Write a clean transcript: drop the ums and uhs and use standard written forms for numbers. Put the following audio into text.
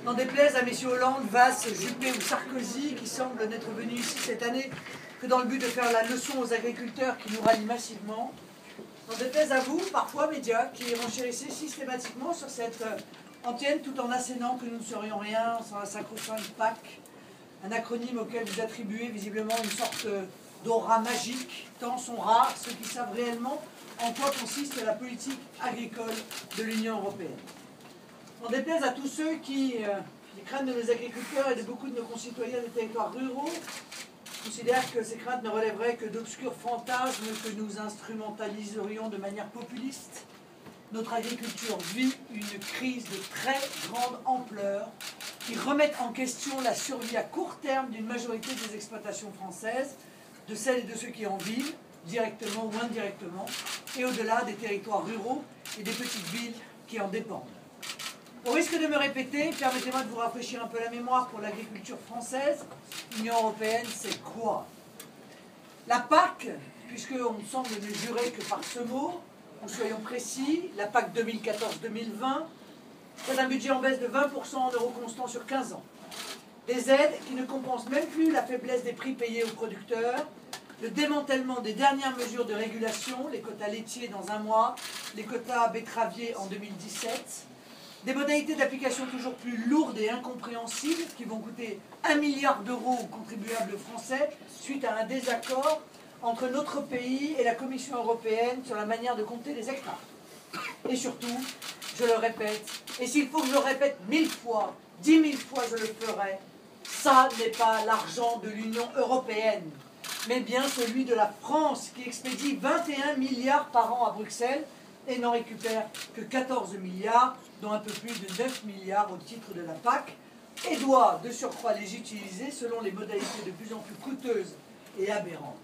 N'en déplaise à messieurs Hollande, Valls, Juppé ou Sarkozy, qui semblent n'être venus ici cette année que dans le but de faire la leçon aux agriculteurs qui nous rallient massivement. N'en déplaise à vous, parfois médias, qui renchérissez systématiquement sur cette antienne tout en assénant que nous ne serions rien sans la sacro-sainte PAC, un acronyme auquel vous attribuez visiblement une sorte d'aura magique, tant sont rares ceux qui savent réellement en quoi consiste la politique agricole de l'Union européenne. On déplaise à tous ceux qui, les craintes de nos agriculteurs et de beaucoup de nos concitoyens des territoires ruraux, considèrent que ces craintes ne relèveraient que d'obscurs fantasmes que nous instrumentaliserions de manière populiste. Notre agriculture vit une crise de très grande ampleur qui remet en question la survie à court terme d'une majorité des exploitations françaises, de celles et de ceux qui en vivent, directement ou indirectement, et au-delà des territoires ruraux et des petites villes qui en dépendent. Au risque de me répéter, permettez-moi de vous rafraîchir un peu la mémoire pour l'agriculture française. L'Union européenne, c'est quoi? La PAC, puisqu'on ne semble ne jurer que par ce mot, ou soyons précis, la PAC 2014-2020, c'est un budget en baisse de 20% en euros constants sur 15 ans. Des aides qui ne compensent même plus la faiblesse des prix payés aux producteurs, le démantèlement des dernières mesures de régulation, les quotas laitiers dans un mois, les quotas betteraviers en 2017, des modalités d'application toujours plus lourdes et incompréhensibles qui vont coûter 1 milliard d'euros aux contribuables français suite à un désaccord entre notre pays et la Commission européenne sur la manière de compter les hectares. Et surtout, je le répète, et s'il faut que je le répète 1000 fois, 10 000 fois je le ferai, ça n'est pas l'argent de l'Union européenne, mais bien celui de la France qui expédie 21 milliards par an à Bruxelles et n'en récupère que 14 milliards, dont un peu plus de 9 milliards au titre de la PAC, et doit de surcroît les utiliser selon les modalités de plus en plus coûteuses et aberrantes.